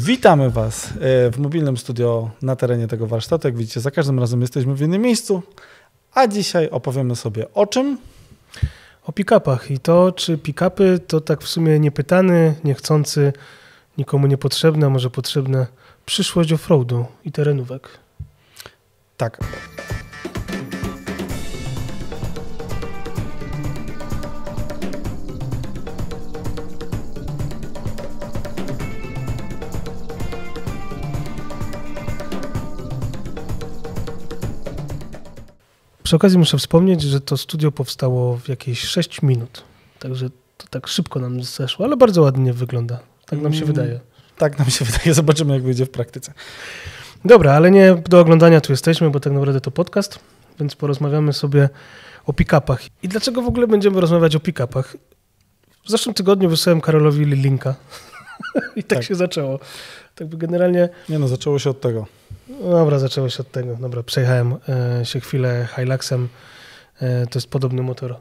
Witamy Was w mobilnym studio na terenie tego warsztatu. Jak widzicie, za każdym razem jesteśmy w innym miejscu, a dzisiaj opowiemy sobie o czym? O pick-upach i to, czy pick-upy to tak w sumie niepytany, niechcący, nikomu niepotrzebne, a może potrzebne przyszłość offroadu i terenówek. Tak. Przy okazji muszę wspomnieć, że to studio powstało w jakieś 6 minut, także to tak szybko nam zeszło, ale bardzo ładnie wygląda, tak nam się wydaje. Tak nam się wydaje, zobaczymy jak wyjdzie w praktyce. Dobra, ale nie do oglądania tu jesteśmy, bo tak naprawdę to podcast, więc porozmawiamy sobie o pick-upach. I dlaczego w ogóle będziemy rozmawiać o pick-upach? W zeszłym tygodniu wysłałem Karolowi linka i tak się zaczęło. Tak by generalnie... Nie no, zaczęło się od tego. No dobra, zaczęło się od tego. Dobra, przejechałem się chwilę Hiluxem. To jest podobny motor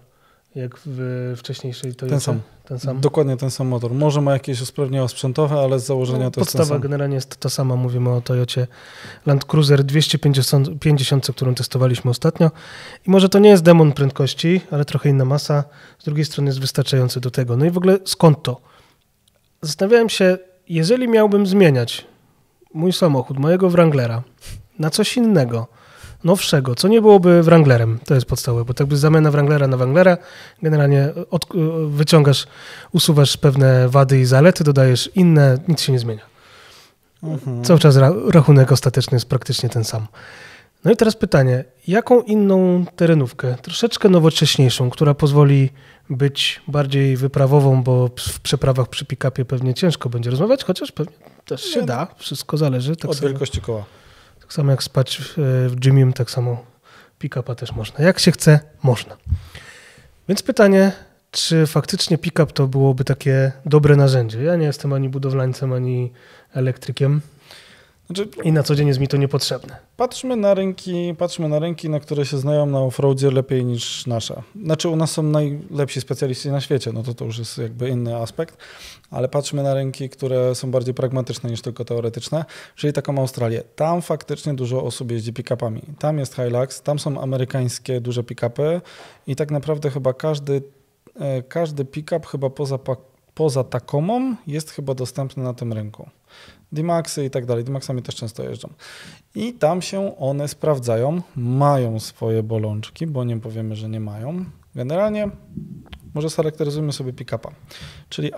jak w wcześniejszej Toyocie. Ten sam. Dokładnie ten sam motor. Może ma jakieś usprawnienia sprzętowe, ale z założenia to jest ten sam. Podstawa generalnie jest to sama. Mówimy o Toyocie Land Cruiser 250, którą testowaliśmy ostatnio. I może to nie jest demon prędkości, ale trochę inna masa. Z drugiej strony jest wystarczający do tego. No i w ogóle skąd to? Zastanawiałem się, jeżeli miałbym zmieniać mój samochód, mojego Wranglera, na coś innego, nowszego, co nie byłoby Wranglerem, to jest podstawowe, bo tak by zamiana Wranglera na Wranglera, generalnie wyciągasz, usuwasz pewne wady i zalety, dodajesz inne, nic się nie zmienia. Cały czas rachunek ostateczny jest praktycznie ten sam. No i teraz pytanie, jaką inną terenówkę, troszeczkę nowocześniejszą, która pozwoli być bardziej wyprawową, bo w przeprawach przy pick-upie pewnie ciężko będzie rozmawiać, chociaż pewnie też się da, wszystko zależy. Tak od wielkości koła. Tak samo jak spać w Jimim, tak samo pick-upa też można. Jak się chce, można. Więc pytanie, czy faktycznie pick-up to byłoby takie dobre narzędzie? Ja nie jestem ani budowlańcem, ani elektrykiem. I na co dzień jest mi to niepotrzebne. Patrzmy na rynki, na które się znają na offroadzie lepiej niż nasze. Znaczy u nas są najlepsi specjaliści na świecie, no to już jest jakby inny aspekt, ale patrzmy na rynki, które są bardziej pragmatyczne niż tylko teoretyczne, czyli taką Australię. Tam faktycznie dużo osób jeździ pick-upami. Tam jest Hilux, tam są amerykańskie duże pick-upy i tak naprawdę chyba każdy pick-up chyba poza Tacomą jest chyba dostępny na tym rynku. D-Maxy i tak dalej. D-Maxami też często jeżdżą. I tam się one sprawdzają, mają swoje bolączki, bo nie powiemy, że nie mają. Generalnie może scharakteryzujmy sobie pick-upa. Czyli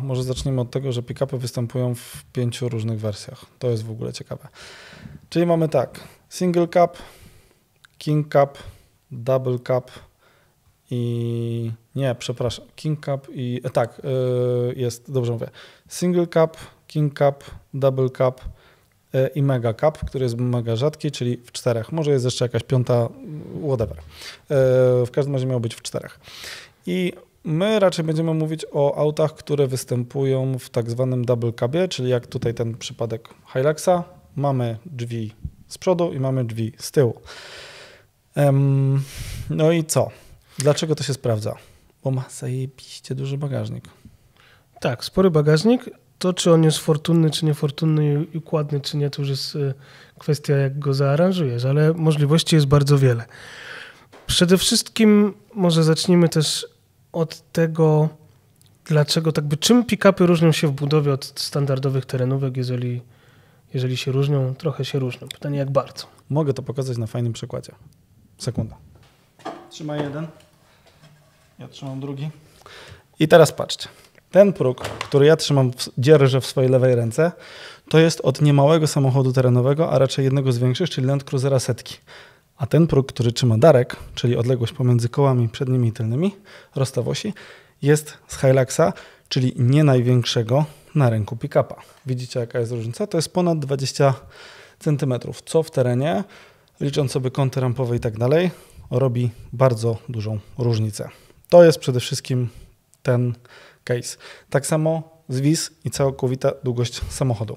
może zacznijmy od tego, że pick-upy występują w 5 różnych wersjach. To jest w ogóle ciekawe. Czyli mamy tak, single cab, king cab, double cab i... Nie, przepraszam, king cab i... jest, dobrze mówię. Single cab, king cab, double cab i mega cab, który jest mega rzadki, czyli w 4. Może jest jeszcze jakaś 5, whatever. W każdym razie miał być w 4. I my raczej będziemy mówić o autach, które występują w tak zwanym double cabie, czyli jak tutaj ten przypadek Hiluxa, mamy drzwi z przodu i mamy drzwi z tyłu. No i co? Dlaczego to się sprawdza? Bo ma zajebiście duży bagażnik. Tak, spory bagażnik. To, czy on jest fortunny, czy niefortunny i układny, czy nie, to już jest kwestia, jak go zaaranżujesz, ale możliwości jest bardzo wiele. Przede wszystkim może zacznijmy też od tego, dlaczego czym pick-upy różnią się w budowie od standardowych terenówek, jeżeli się różnią, trochę się różnią. Pytanie, jak bardzo? Mogę to pokazać na fajnym przykładzie. Sekunda. Trzymaj jeden. Ja trzymam drugi. I teraz patrzcie. Ten próg, który ja dzierżę w swojej lewej ręce, to jest od niemałego samochodu terenowego, a raczej jednego z większych, czyli Land Cruisera 100. A ten próg, który trzyma Darek, czyli odległość pomiędzy kołami przednimi i tylnymi, rozstaw osi, jest z Hiluxa, czyli nie największego na rynku pick-upa. Widzicie, jaka jest różnica? To jest ponad 20 cm, co w terenie, licząc sobie kąty rampowe i tak dalej, robi bardzo dużą różnicę. To jest przede wszystkim ten case. Tak samo zwis i całkowita długość samochodu.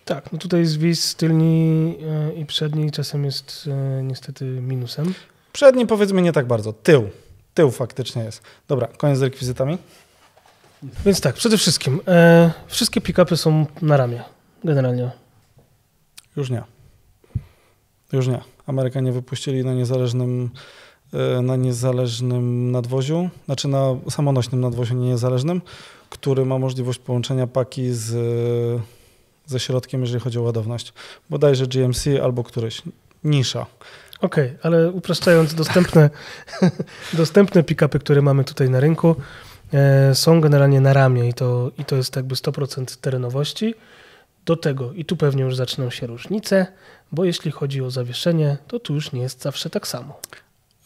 Tak, no tutaj zwis tylni i przedni czasem jest niestety minusem. Przedni powiedzmy nie tak bardzo. Tył faktycznie jest. Dobra, koniec z rekwizytami. Więc tak, przede wszystkim wszystkie pick-upy są na ramię, generalnie. Już nie. Amerykanie wypuścili na niezależnym nadwoziu, znaczy na samonośnym nadwoziu niezależnym, który ma możliwość połączenia paki ze środkiem, jeżeli chodzi o ładowność. Bodajże GMC albo któryś. Nisza. Okej, ale upraszczając, dostępne pick-upy, które mamy tutaj na rynku, są generalnie na ramię i to jest jakby 100% terenowości. Do tego, i tu pewnie już zaczną się różnice, bo jeśli chodzi o zawieszenie, to tu już nie jest zawsze tak samo.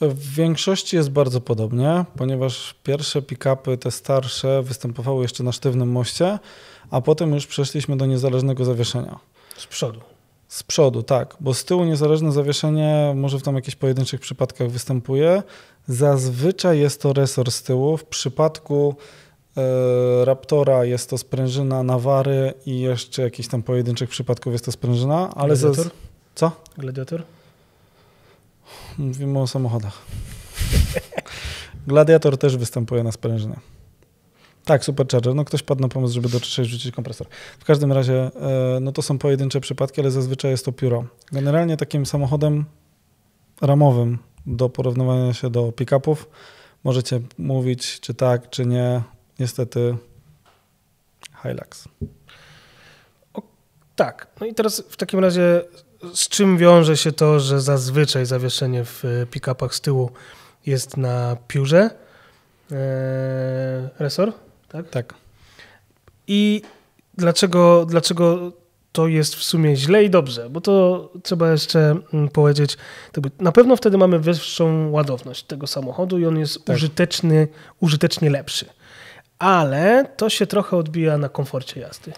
W większości jest bardzo podobnie, ponieważ pierwsze pick-upy, te starsze, występowały jeszcze na sztywnym moście, a potem już przeszliśmy do niezależnego zawieszenia. Z przodu. Z przodu, tak, bo z tyłu niezależne zawieszenie może w tam jakichś pojedynczych przypadkach występuje. Zazwyczaj jest to resor z tyłu. W przypadku Raptora jest to sprężyna Nawary i jeszcze jakichś tam pojedynczych przypadków jest to sprężyna. Ale Gladiator? Co? Gladiator? Mówimy o samochodach. Gladiator też występuje na sprężynę. Tak, Supercharger. No ktoś padł na pomysł, żeby do 3 wrzucić kompresor. W każdym razie no to są pojedyncze przypadki, ale zazwyczaj jest to pióro. Generalnie takim samochodem ramowym do porównywania się do pick-upów możecie mówić, czy tak, czy nie. Niestety Hilux. Tak. No i teraz w takim razie z czym wiąże się to, że zazwyczaj zawieszenie w pick-upach z tyłu jest na piórze? Resor? Tak? Tak. I dlaczego to jest w sumie źle i dobrze? Bo to trzeba jeszcze powiedzieć. Na pewno wtedy mamy wyższą ładowność tego samochodu i on jest tak. użytecznie lepszy. Ale to się trochę odbija na komforcie jazdy.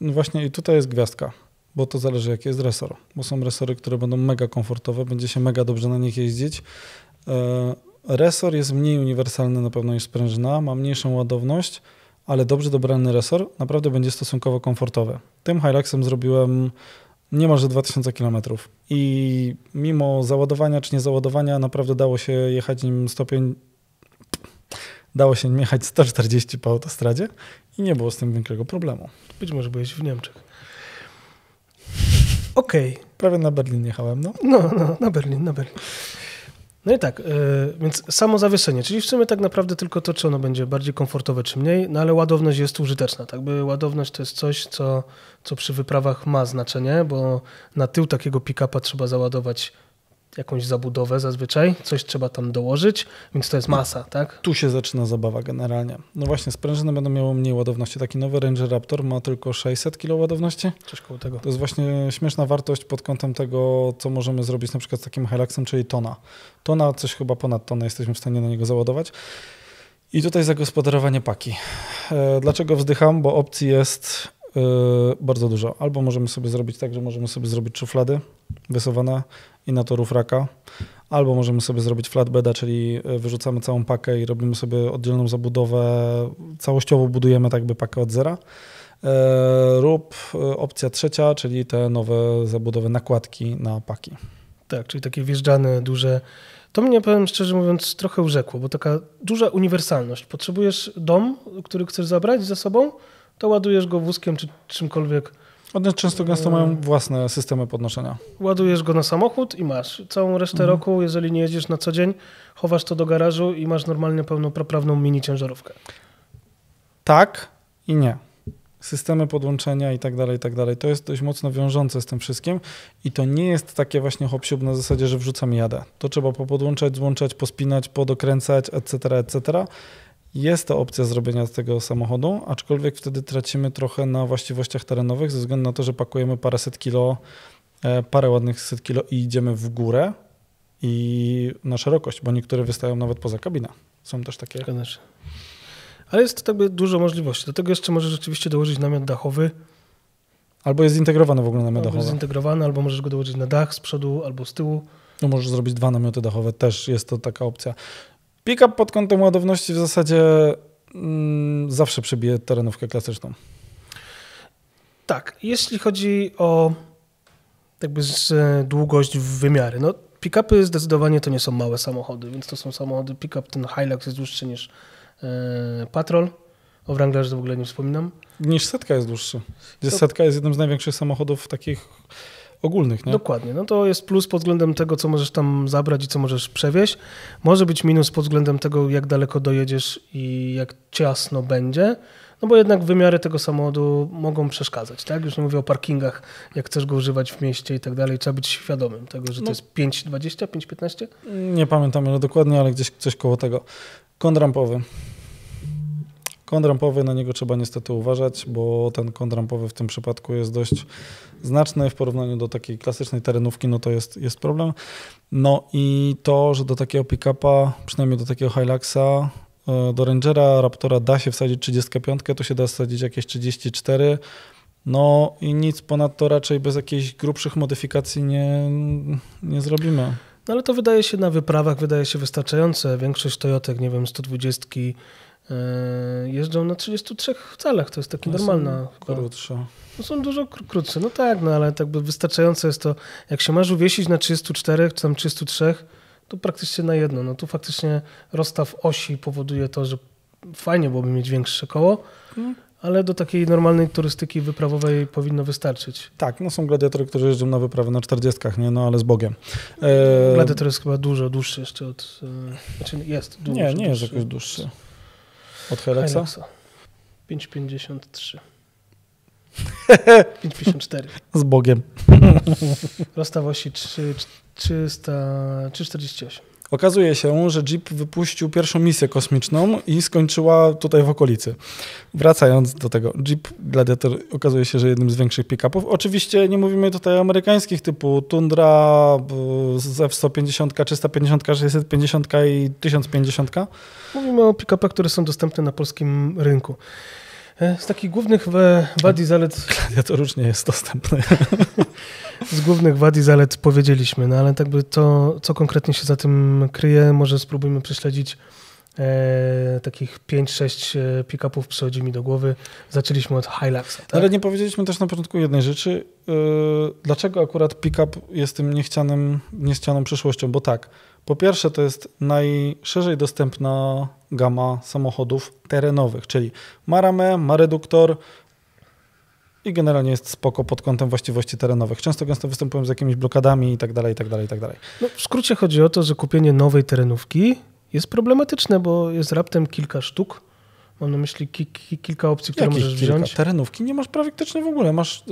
No właśnie i tutaj jest gwiazdka, bo to zależy jaki jest resor. Bo są resory, które będą mega komfortowe, będzie się mega dobrze na nich jeździć. Resor jest mniej uniwersalny na pewno niż sprężyna, ma mniejszą ładowność, ale dobrze dobrany resor naprawdę będzie stosunkowo komfortowy. Tym Hiluxem zrobiłem niemalże 2000 km i mimo załadowania czy niezaładowania naprawdę dało się jechać nim jechać 140 po autostradzie i nie było z tym większego problemu. Być może byłeś w Niemczech. Okej. Prawie na Berlin jechałem, no. No, na Berlin. No i tak, więc samo zawieszenie, czyli w sumie tak naprawdę tylko to, czy ono będzie bardziej komfortowe, czy mniej, no ale ładowność jest użyteczna. Tak by ładowność to jest coś, co przy wyprawach ma znaczenie, bo na tył takiego pick-upa trzeba załadować jakąś zabudowę zazwyczaj, coś trzeba tam dołożyć, więc to jest masa, tak? Tu się zaczyna zabawa generalnie. No właśnie, sprężyny będą miały mniej ładowności. Taki nowy Ranger Raptor ma tylko 600 kg ładowności. Coś koło tego. To jest właśnie śmieszna wartość pod kątem tego, co możemy zrobić na przykład z takim Hiluxem, czyli tona. Tona, coś chyba ponad tonę jesteśmy w stanie na niego załadować. I tutaj zagospodarowanie paki. Dlaczego wzdycham? Bo opcji jest bardzo dużo. Albo możemy sobie zrobić tak, że możemy sobie zrobić szuflady wysuwane i na to roof racka. Albo możemy sobie zrobić flatbeda, czyli wyrzucamy całą pakę i robimy sobie oddzielną zabudowę. Całościowo budujemy tak by pakę od zera. Lub opcja trzecia, czyli te nowe zabudowy, nakładki na paki. Tak, czyli takie wjeżdżane, duże. To mnie, powiem szczerze mówiąc, trochę urzekło, bo taka duża uniwersalność. Potrzebujesz dom, który chcesz zabrać ze sobą, to ładujesz go wózkiem czy czymkolwiek. One często gęsto mają własne systemy podnoszenia. Ładujesz go na samochód i masz całą resztę roku, jeżeli nie jedziesz na co dzień, chowasz to do garażu i masz normalnie pełnoprawną mini ciężarówkę. Tak i nie. Systemy podłączenia i tak dalej, to jest dość mocno wiążące z tym wszystkim i to nie jest takie właśnie hop-siup na zasadzie, że wrzucam i jadę. To trzeba popodłączać, złączać, pospinać, podokręcać, etc. Jest to opcja zrobienia tego samochodu, aczkolwiek wtedy tracimy trochę na właściwościach terenowych ze względu na to, że pakujemy parę ładnych set kilo i idziemy w górę i na szerokość, bo niektóre wystają nawet poza kabinę. Są też takie. Ale jest to jakby dużo możliwości. Do tego jeszcze możesz rzeczywiście dołożyć namiot dachowy. Albo jest zintegrowany w ogóle namiot dachowy. Jest zintegrowany, albo możesz go dołożyć na dach z przodu albo z tyłu. No możesz zrobić 2 namioty dachowe, też jest to taka opcja. Pick-up pod kątem ładowności w zasadzie zawsze przebije terenówkę klasyczną. Tak, jeśli chodzi o jakby długość w wymiary. No, pick-upy zdecydowanie to nie są małe samochody, więc to są samochody. Pick-up, ten Hilux jest dłuższy niż Patrol O Wranglerze w ogóle nie wspominam. Niż setka jest dłuższy. Setka jest jednym z największych samochodów takich ogólnych, nie? Dokładnie. No to jest plus pod względem tego, co możesz tam zabrać i co możesz przewieźć. Może być minus pod względem tego, jak daleko dojedziesz i jak ciasno będzie. No bo jednak wymiary tego samochodu mogą przeszkadzać, tak? Już nie mówię o parkingach, jak chcesz go używać w mieście i tak dalej. Trzeba być świadomym tego, że to jest 5,20, 5,15? Nie pamiętam ile dokładnie, ale gdzieś coś koło tego. Kąt rampowy. Kąt rampowy, na niego trzeba niestety uważać, bo ten kąt rampowy w tym przypadku jest dość znaczny w porównaniu do takiej klasycznej terenówki, no to jest problem. No i to, że do takiego pick-upa, przynajmniej do takiego Hiluxa, do Rangera, Raptora da się wsadzić 35, to się da wsadzić jakieś 34, no i nic ponadto raczej bez jakichś grubszych modyfikacji nie zrobimy. No ale to wydaje się na wyprawach, wydaje się wystarczające. Większość Toyotek, nie wiem, 120 jeżdżą na 33 calach, to jest taki normalna. Krótsze. No są dużo krótsze, no tak, no ale tak by wystarczające jest to, jak się masz uwiesić na 34 czy tam 33, to praktycznie na jedno. No tu faktycznie rozstaw osi powoduje to, że fajnie byłoby mieć większe koło, ale do takiej normalnej turystyki wyprawowej powinno wystarczyć. Tak, no są gladiatory, którzy jeżdżą na wyprawy na 40, nie? No ale z Bogiem. Gladiator jest chyba dużo dłuższy jeszcze od... Znaczy jest dużo. Nie jest jakoś dłuższy. Od Hiluxa? 5,53. 5,54. Z Bogiem. Rozstaw osi 348. Okazuje się, że Jeep wypuścił pierwszą misję kosmiczną i skończyła tutaj w okolicy. Wracając do tego, Jeep Gladiator okazuje się, że jednym z większych pick-upów. Oczywiście nie mówimy tutaj o amerykańskich typu Tundra z F-150, 350, 650 i 1050. Mówimy o pick-upach, które są dostępne na polskim rynku. Z takich głównych wad i zalet... Gladiator już nie jest dostępny. Z głównych wad i zalet powiedzieliśmy, no ale tak by to, co konkretnie się za tym kryje, może spróbujmy prześledzić. Takich 5-6 pick-upów przychodzi mi do głowy. Zaczęliśmy od Hiluxa. Tak? Ale nie powiedzieliśmy też na początku jednej rzeczy. Dlaczego akurat pick-up jest tym niechcianą przyszłością? Bo tak, po pierwsze to jest najszerzej dostępna gama samochodów terenowych, czyli ma ramę, ma reduktor i generalnie jest spoko pod kątem właściwości terenowych. Często gęsto występują z jakimiś blokadami i tak dalej, i tak dalej, i tak dalej. No, w skrócie chodzi o to, że kupienie nowej terenówki jest problematyczne, bo jest raptem kilka sztuk. Mam na myśli kilka opcji, które możesz wziąć. Terenówki nie masz praktycznie w ogóle. Masz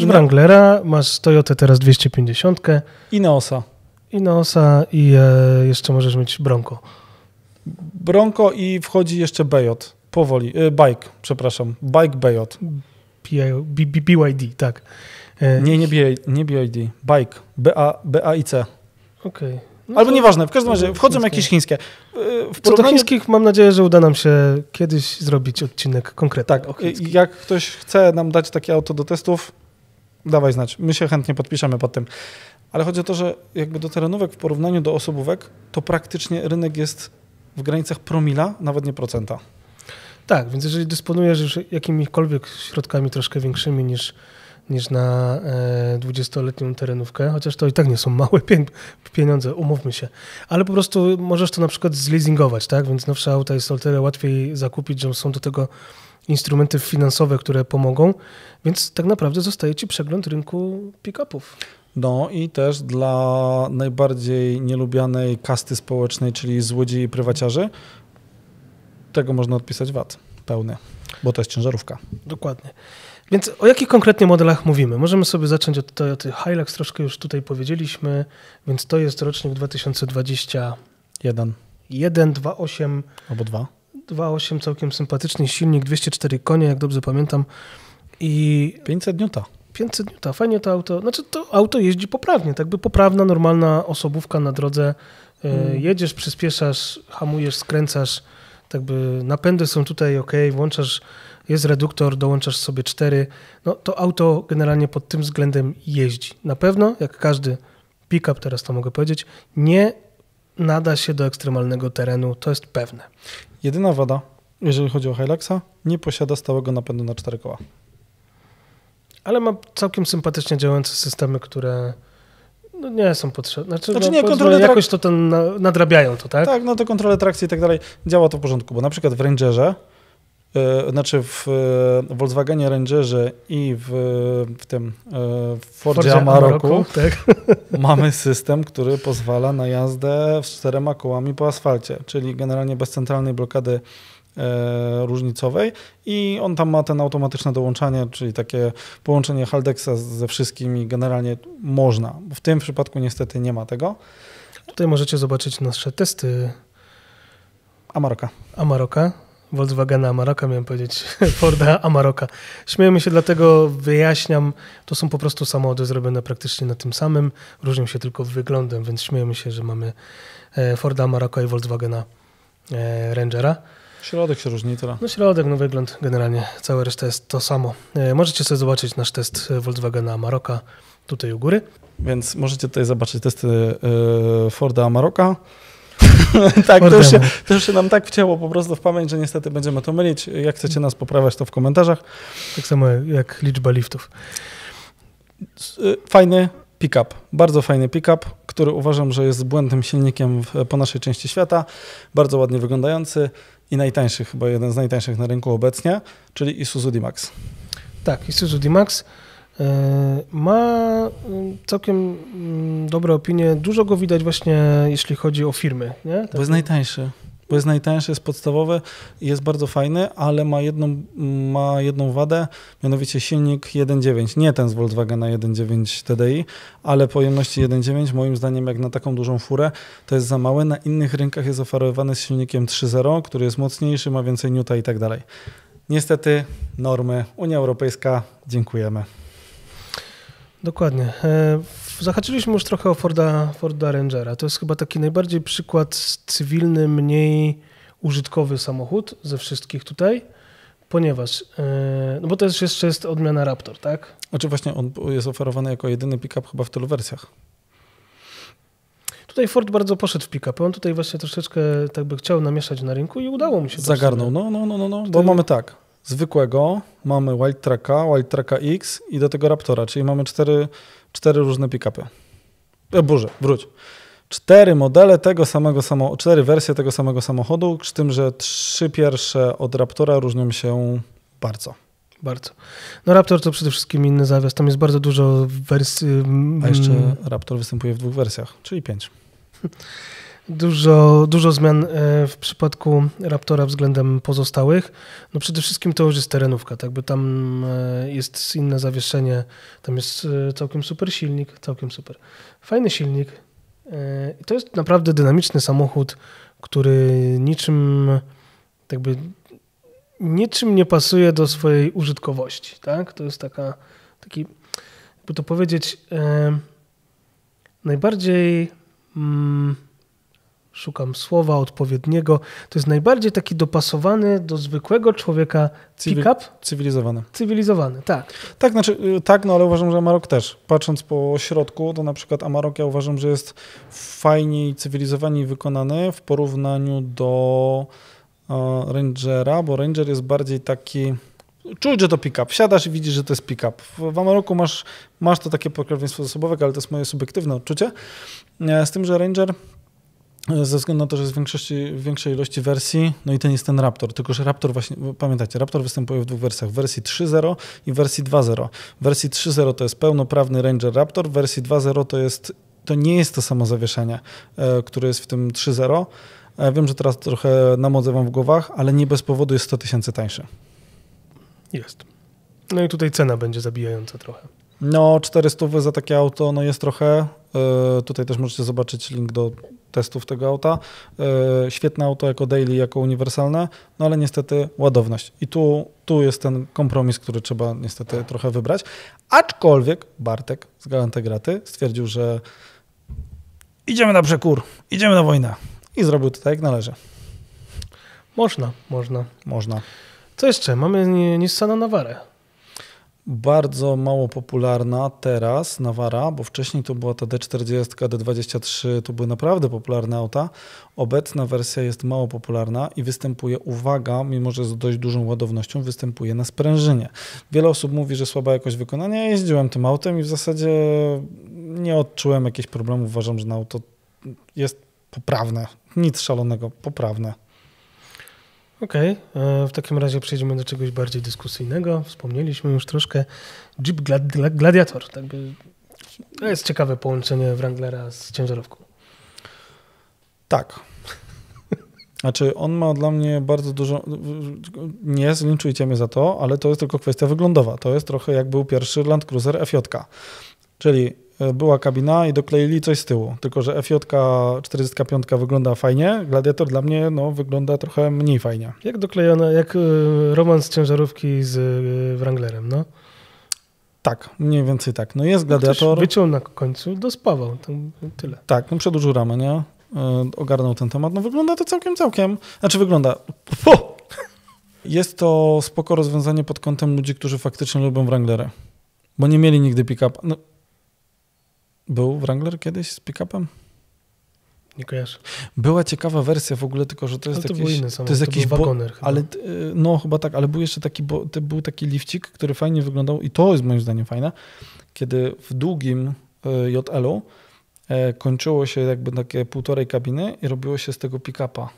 Wranglera, masz Toyotę teraz 250. Ineosa i jeszcze możesz mieć Bronco. Bronco i wchodzi jeszcze BJ. Powoli. Bike BJ. BYD, tak. Nie BYD. Bike. BAIC. Okej. No albo nieważne, w każdym razie wchodzą jakieś chińskie. Co do chińskich mam nadzieję, że uda nam się kiedyś zrobić odcinek konkretny. Tak, jak ktoś chce nam dać takie auto do testów, dawaj znać. My się chętnie podpiszemy pod tym. Ale chodzi o to, że jakby do terenówek w porównaniu do osobówek, to praktycznie rynek jest w granicach promila, nawet nie procenta. Tak, więc jeżeli dysponujesz już jakimikolwiek środkami troszkę większymi niż na 20-letnią terenówkę, chociaż to i tak nie są małe pieniądze, umówmy się, ale po prostu możesz to na przykład zleasingować, tak? Więc nowsze auta jest o tyle łatwiej zakupić, że są do tego instrumenty finansowe, które pomogą, więc tak naprawdę zostaje ci przegląd rynku pick-upów. No i też dla najbardziej nielubianej kasty społecznej, czyli złodziei i prywaciarzy, tego można odpisać VAT pełny, bo to jest ciężarówka. Dokładnie. Więc o jakich konkretnie modelach mówimy? Możemy sobie zacząć od Toyoty Hilux, troszkę już tutaj powiedzieliśmy, więc to jest rocznik 2021. 2.8. Albo 2. 2.8, całkiem sympatyczny silnik, 204 konie, jak dobrze pamiętam. I 500 N. 500 N, fajnie to auto, znaczy to auto jeździ poprawnie, tak by poprawna, normalna osobówka na drodze. Jedziesz, przyspieszasz, hamujesz, skręcasz, tak by napędy są tutaj ok, włączasz, jest reduktor, dołączasz sobie 4. No to auto generalnie pod tym względem jeździ. Na pewno, jak każdy pick-up, teraz to mogę powiedzieć, nie nada się do ekstremalnego terenu, to jest pewne. Jedyna wada, jeżeli chodzi o Hiluxa, nie posiada stałego napędu na 4 koła. Ale ma całkiem sympatycznie działające systemy, które no nie są potrzebne. Znaczy nie, kontrole jakoś to nadrabiają to, tak? Tak, no to kontrole trakcji i tak dalej, działa to w porządku, bo na przykład w Rangerze znaczy w Volkswagenie Rangerze i w tym Fordzie Amarocku tak. mamy system, który pozwala na jazdę z 4 kołami po asfalcie, czyli generalnie bez centralnej blokady różnicowej i on tam ma ten automatyczne dołączanie, czyli takie połączenie Haldexa ze wszystkimi generalnie można. W tym przypadku niestety nie ma tego. Tutaj możecie zobaczyć nasze testy Amarocka. Volkswagena Amarocka, miałem powiedzieć Forda Amarocka. Śmiejemy się, dlatego wyjaśniam, to są po prostu samochody zrobione praktycznie na tym samym, różnią się tylko wyglądem, więc śmiejemy się, że mamy Forda Amarocka i Volkswagena Rangera. Środek się różni tyle. No środek, no wygląd generalnie, cała reszta jest to samo. Możecie sobie zobaczyć nasz test Volkswagena Amarocka tutaj u góry. Więc możecie tutaj zobaczyć testy Forda Amarocka. Tak, to już się nam tak wcięło po prostu w pamięć, że niestety będziemy to mylić. Jak chcecie nas poprawiać, to w komentarzach. Tak samo jak liczba liftów. Fajny pick-up, bardzo fajny pick-up, który uważam, że jest błędnym silnikiem po naszej części świata, bardzo ładnie wyglądający i najtańszy, chyba jeden z najtańszych na rynku obecnie, czyli Isuzu D-Max. Tak, Isuzu D-Max ma całkiem dobre opinie. Dużo go widać właśnie, jeśli chodzi o firmy. Nie? Tak. Bo jest najtańszy, jest podstawowy, jest bardzo fajny, ale ma jedną wadę, mianowicie silnik 1.9. Nie ten z Volkswagena 1.9 TDI, ale pojemności 1.9 moim zdaniem jak na taką dużą furę to jest za małe. Na innych rynkach jest oferowany z silnikiem 3.0, który jest mocniejszy, ma więcej niuta i tak dalej. Niestety normy, Unia Europejska, dziękujemy. Dokładnie. Zahaczyliśmy już trochę o Forda Rangera. To jest chyba taki najbardziej przykład cywilny, mniej użytkowy samochód ze wszystkich tutaj, ponieważ, no bo to jeszcze jest odmiana Raptor, tak? Znaczy właśnie on jest oferowany jako jedyny pick-up chyba w tylu wersjach. Tutaj Ford bardzo poszedł w pick-upy. On tutaj właśnie troszeczkę tak by chciał namieszać na rynku i udało mu się. Zagarnął, bo mamy tak. Zwykłego, mamy Wild Tracka X i do tego Raptora, czyli mamy cztery różne pick-upy. Wróć. 4 modele tego samego samochodu, 4 wersje tego samego samochodu, z tym, że 3 pierwsze od Raptora różnią się bardzo. Bardzo. No Raptor to przede wszystkim inny zawias, tam jest bardzo dużo wersji. A jeszcze Raptor występuje w 2 wersjach, czyli 5. Dużo zmian w przypadku Raptora względem pozostałych. No przede wszystkim to już jest terenówka, tak, bo tam jest inne zawieszenie, tam jest całkiem super silnik, całkiem super. Fajny silnik. I to jest naprawdę dynamiczny samochód, który niczym nie pasuje do swojej użytkowości, tak? To jest taki, jakby to powiedzieć, najbardziej szukam słowa odpowiedniego. To jest najbardziej taki dopasowany do zwykłego człowieka pick-up. Cywilizowany, tak. Tak, no ale uważam, że Amarok też. Patrząc po środku, to na przykład Amarok ja uważam, że jest fajniej cywilizowanie wykonany w porównaniu do Rangera, bo Ranger jest bardziej taki... Czuć, że to pick-up. Wsiadasz i widzisz, że to jest pick-up. W Amaroku masz to takie pokrewieństwo zasobowe, ale to jest moje subiektywne odczucie. Z tym, że Ranger ze względu na to, że jest w większej ilości wersji, no i ten jest ten Raptor, tylko że Raptor właśnie, pamiętajcie, Raptor występuje w 2 wersjach, w wersji 3.0 i w wersji 2.0. W wersji 3.0 to jest pełnoprawny Ranger Raptor, w wersji 2.0 to nie jest to samo zawieszenie, które jest w tym 3.0. Wiem, że teraz trochę namodzę wam w głowach, ale nie bez powodu jest 100 000 tańszy. Jest. No i tutaj cena będzie zabijająca trochę. No 400 za takie auto no jest trochę. Tutaj też możecie zobaczyć link do testów tego auta. Świetne auto jako daily, jako uniwersalne, no ale niestety ładowność. I tu jest ten kompromis, który trzeba niestety trochę wybrać. Aczkolwiek Bartek z Galantegraty stwierdził, że idziemy na przekór, idziemy na wojnę. I zrobił to tak, jak należy. Można. Co jeszcze? Mamy Nissana Navarę. Bardzo mało popularna teraz Navara, bo wcześniej to była ta D40, D23, to były naprawdę popularne auta. Obecna wersja jest mało popularna i występuje, uwaga, mimo że z dość dużą ładownością, występuje na sprężynie. Wiele osób mówi, że słaba jakość wykonania. Ja jeździłem tym autem i w zasadzie nie odczułem jakichś problemów. Uważam, że auto jest poprawne. Nic szalonego, poprawne. Okej, w takim razie przejdziemy do czegoś bardziej dyskusyjnego. Wspomnieliśmy już troszkę Jeep Gladiator. To jest ciekawe połączenie Wranglera z ciężarówką. Tak. Znaczy, on ma dla mnie bardzo dużo... Nie zlinczujcie mnie za to, ale to jest tylko kwestia wyglądowa. To jest trochę jak był pierwszy Land Cruiser FJ. Czyli była kabina i dokleili coś z tyłu. Tylko że FJ 45 wygląda fajnie, Gladiator dla mnie wygląda trochę mniej fajnie. Jak doklejona, jak romans ciężarówki z Wranglerem, no? Tak, mniej więcej tak. No jest Gladiator. Ktoś wyciął na końcu, dospawał. Tyle. Tak, przedłużył ramę, nie? Ogarnął ten temat. No wygląda to całkiem. Znaczy wygląda... Jest to spoko rozwiązanie pod kątem ludzi, którzy faktycznie lubią Wranglery. Bo nie mieli nigdy pick-up. No. Był Wrangler kiedyś z pick-upem? Nie kojarzę. Była ciekawa wersja w ogóle, tylko że to jest jakiś... To jest jakiś wagoner chyba. Ale, chyba tak, ale był jeszcze taki lifcik, który fajnie wyglądał i to jest moim zdaniem fajne, kiedy w długim JL-u kończyło się jakby takie półtorej kabiny i robiło się z tego pick-upa.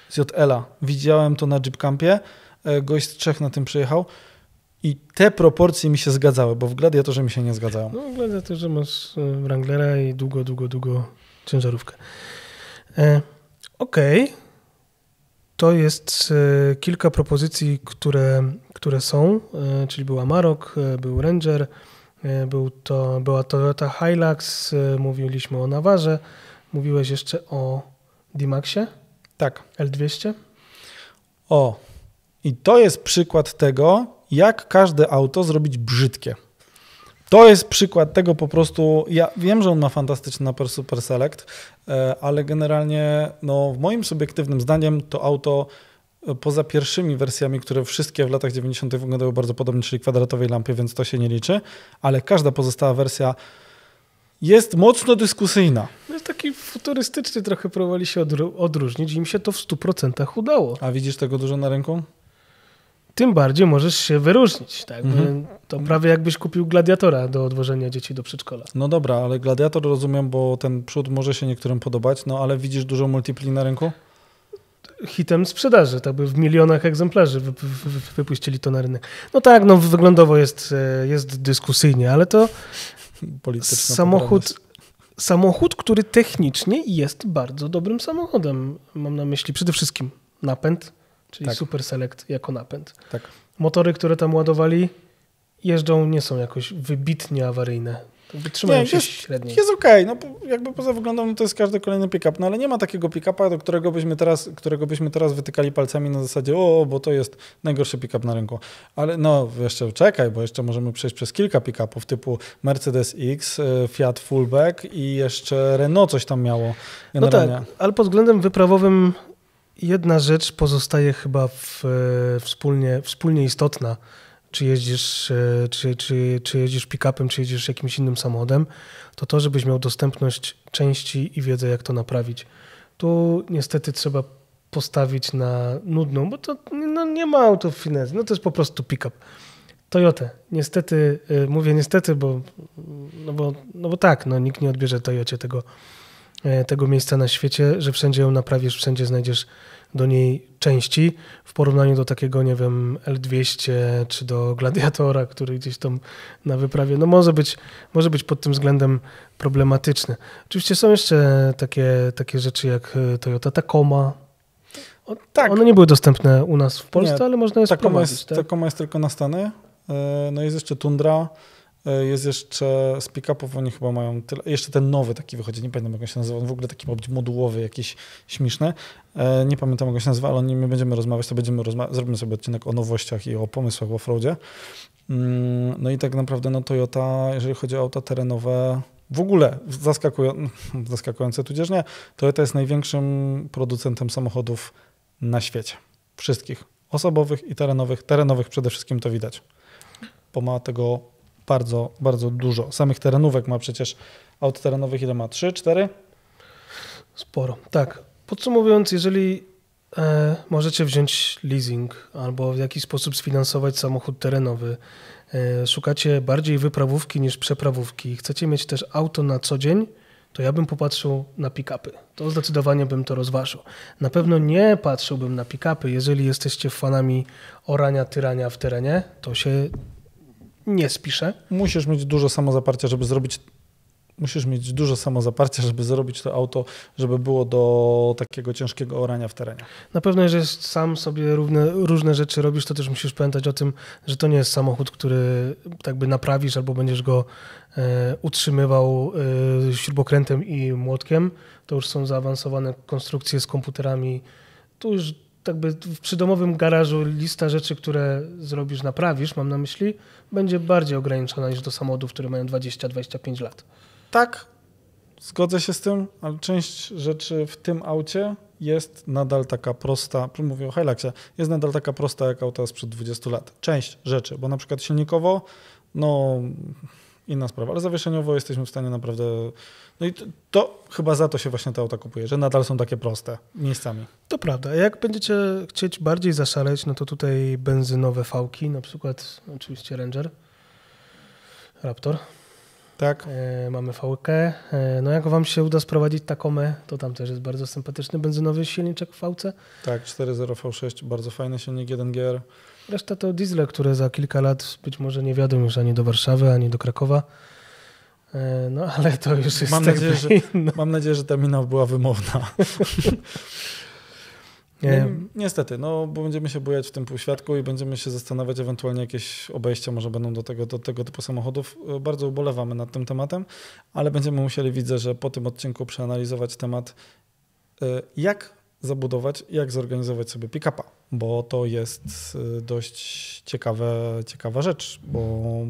Z JL-a. Widziałem to na Jeep Campie, gość z Czech na tym przyjechał i te proporcje mi się zgadzały, bo w Gladiatorze mi się nie zgadzają. No w Gladiatorze masz Wranglera i długo ciężarówkę. Okej. To jest kilka propozycji, które są, czyli był Amarok, był Ranger, była Toyota Hilux, mówiliśmy o Navarze, mówiłeś jeszcze o D-Maxie? Tak. L200? I to jest przykład tego, jak każde auto zrobić brzydkie. To jest przykład tego po prostu, ja wiem, że on ma fantastyczny napęd Super Select, ale generalnie w moim subiektywnym zdaniem to auto poza pierwszymi wersjami, które wszystkie w latach 90. wyglądały bardzo podobnie, czyli kwadratowej lampy, więc to się nie liczy, ale każda pozostała wersja jest mocno dyskusyjna. No jest taki futurystyczny, trochę próbowali się odróżnić i im się to w 100% udało. A widzisz tego dużo na rynku? Tym bardziej możesz się wyróżnić. Tak? To prawie jakbyś kupił Gladiatora do odwożenia dzieci do przedszkola. No dobra, ale Gladiator rozumiem, bo ten przód może się niektórym podobać, ale widzisz dużo multipli na rynku? Hitem sprzedaży, tak by w milionach egzemplarzy wypuścili to na rynek. No tak, wyglądowo jest dyskusyjnie, ale to samochód, który technicznie jest bardzo dobrym samochodem. Mam na myśli przede wszystkim napęd, czyli tak. Super Select jako napęd. Tak. Motory, które tam ładowali, nie są jakoś wybitnie awaryjne. Wytrzymają się średnio. Jest okej. Jakby poza wyglądem to jest każdy kolejny pick-up, ale nie ma takiego pick-upa, do którego byśmy teraz wytykali palcami na zasadzie, bo to jest najgorszy pick-up na rynku. Ale jeszcze czekaj, bo jeszcze możemy przejść przez kilka pick-upów typu Mercedes X, Fiat Fullback i jeszcze Renault coś tam miało. Generalnie. No tak, ale pod względem wyprawowym jedna rzecz pozostaje chyba wspólnie istotna. Czy jeździsz pick-upem, czy jeździsz jakimś innym samochodem, to żebyś miał dostępność części i wiedzę, jak to naprawić. Tu niestety trzeba postawić na nudną, bo to nie ma auto finezy, to jest po prostu pick-up. Toyota. Niestety, mówię niestety, bo tak, nikt nie odbierze Toyocie tego miejsca na świecie, że wszędzie ją naprawisz, wszędzie znajdziesz do niej części w porównaniu do takiego, L200 czy do Gladiatora, który gdzieś tam na wyprawie, może być pod tym względem problematyczny. Oczywiście są jeszcze takie rzeczy jak Toyota Tacoma. Tak. One nie były dostępne u nas w Polsce, ale można je spróbować. Tacoma jest tylko na Stany. Jest jeszcze Tundra. Jest jeszcze z pick-upów, oni chyba mają tyle. Jeszcze ten nowy taki wychodzi, nie pamiętam jak on się nazywa, on w ogóle taki ma być modułowy, jakiś śmieszny. Nie pamiętam jak on się nazywa, ale o nim będziemy rozmawiać, zrobimy sobie odcinek o nowościach i o pomysłach w offroadzie. No i tak naprawdę Toyota, jeżeli chodzi o auta terenowe, w ogóle zaskakujące, tudzież nie, Toyota jest największym producentem samochodów na świecie. Wszystkich. Osobowych i terenowych. Terenowych przede wszystkim to widać, bo ma tego bardzo, bardzo dużo. Samych terenówek ma przecież, aut terenowych ile ma? 3, 4? Sporo, tak. Podsumowując, jeżeli możecie wziąć leasing albo w jakiś sposób sfinansować samochód terenowy, szukacie bardziej wyprawówki niż przeprawówki, chcecie mieć też auto na co dzień, to ja bym popatrzył na pick-upy. To zdecydowanie bym to rozważył. Na pewno nie patrzyłbym na pick-upy. Jeżeli jesteście fanami orania, tyrania w terenie, to się nie spisze. Musisz mieć dużo samozaparcia, żeby zrobić to auto, żeby było do takiego ciężkiego orania w terenie. Na pewno, jeżeli sam sobie różne rzeczy robisz, to też musisz pamiętać o tym, że to nie jest samochód, który tak by naprawisz albo będziesz go utrzymywał śrubokrętem i młotkiem. To już są zaawansowane konstrukcje z komputerami. Tu już tak by w przydomowym garażu lista rzeczy, które zrobisz, naprawisz, mam na myśli, będzie bardziej ograniczona niż do samochodów, które mają 20-25 lat. Tak, zgodzę się z tym, ale część rzeczy w tym aucie jest nadal taka prosta, mówię o Hiluxie, jest nadal taka prosta jak auta sprzed 20 lat. Część rzeczy, bo na przykład silnikowo, no inna sprawa, ale zawieszeniowo jesteśmy w stanie naprawdę, no i to chyba za to się właśnie te auta kupuje, że nadal są takie proste miejscami. To prawda. Jak będziecie chcieć bardziej zaszaleć, no to tutaj benzynowe fałki, na przykład oczywiście Ranger, Raptor. Tak. Mamy VK. No jak wam się uda sprowadzić Tacomę, to tam też jest bardzo sympatyczny benzynowy silniczek w VC. Tak, 4.0 V6, bardzo fajny silnik, 1GR. Reszta to diesle, które za kilka lat być może nie wiadą już ani do Warszawy, ani do Krakowa. No ale to już jest mam nadzieję, że ta mina była wymowna. Niestety, no bo będziemy się bujać w tym półświadku i będziemy się zastanawiać, ewentualnie jakieś obejścia może będą do tego typu samochodów. Bardzo ubolewamy nad tym tematem, ale będziemy musieli, widzę, że po tym odcinku przeanalizować temat, jak zabudować, jak zorganizować sobie pick-upa, bo to jest dość ciekawa rzecz, bo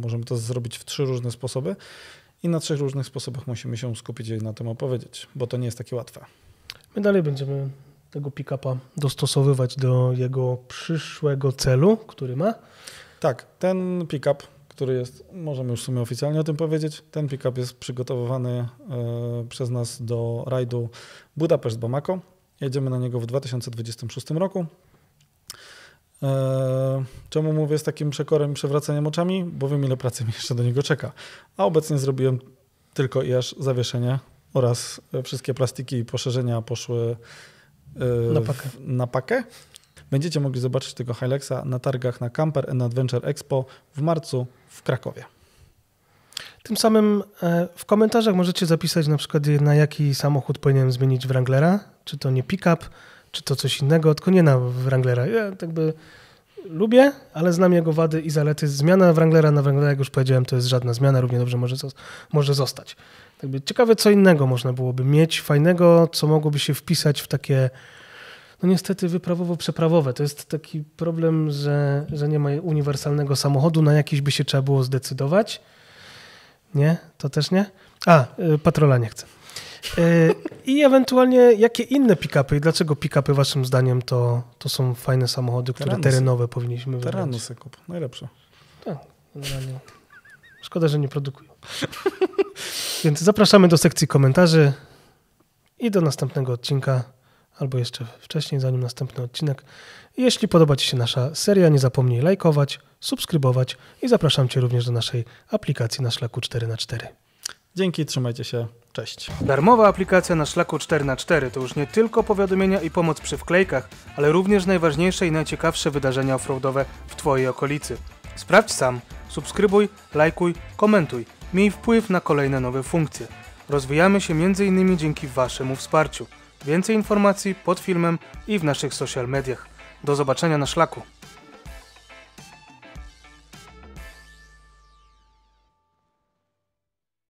możemy to zrobić w 3 różne sposoby i na 3 różnych sposobach musimy się skupić i na tym opowiedzieć, bo to nie jest takie łatwe. My dalej będziemy tego pick-upa dostosowywać do jego przyszłego celu, który ma. Tak, ten pick-up, który jest, możemy już w sumie oficjalnie o tym powiedzieć, ten pick-up jest przygotowywany przez nas do rajdu Budapeszt-Bamako. Jedziemy na niego w 2026 roku. Czemu mówię z takim przekorem i przewracaniem oczami? Bo wiem, ile pracy mi jeszcze do niego czeka. A obecnie zrobiłem tylko i aż zawieszenie oraz wszystkie plastiki i poszerzenia poszły na pakę. Będziecie mogli zobaczyć tego Hiluxa na targach na Camper and Adventure Expo w marcu w Krakowie. Tym samym w komentarzach możecie zapisać na przykład, na jaki samochód powinienem zmienić Wranglera. Czy to nie pick-up, czy to coś innego, tylko nie na Wranglera. Ja tak by lubię, ale znam jego wady i zalety. Zmiana Wranglera na Wranglera, jak już powiedziałem, to jest żadna zmiana, równie dobrze może zostać. Tak by ciekawe, co innego można byłoby mieć, fajnego, co mogłoby się wpisać w takie, no niestety wyprawowo-przeprawowe. To jest taki problem, że nie ma uniwersalnego samochodu, na jakiś by się trzeba było zdecydować. Nie? To też nie? Patrola nie chce. I ewentualnie jakie inne pick-upy i dlaczego pick-upy waszym zdaniem to są fajne samochody, które terenowe powinniśmy wybrać? Teranusy kup, najlepsze. Tak, generalnie. Szkoda, że nie produkują. Więc zapraszamy do sekcji komentarzy i do następnego odcinka, albo jeszcze wcześniej, zanim następny odcinek. I jeśli podoba ci się nasza seria, nie zapomnij lajkować, subskrybować i zapraszam cię również do naszej aplikacji na Szlaku 4x4. Dzięki, trzymajcie się, cześć. Darmowa aplikacja na Szlaku 4x4 to już nie tylko powiadomienia i pomoc przy wklejkach, ale również najważniejsze i najciekawsze wydarzenia offroadowe w twojej okolicy. Sprawdź sam, subskrybuj, lajkuj, komentuj. Miej wpływ na kolejne nowe funkcje. Rozwijamy się m.in. dzięki waszemu wsparciu. Więcej informacji pod filmem i w naszych social mediach. Do zobaczenia na szlaku.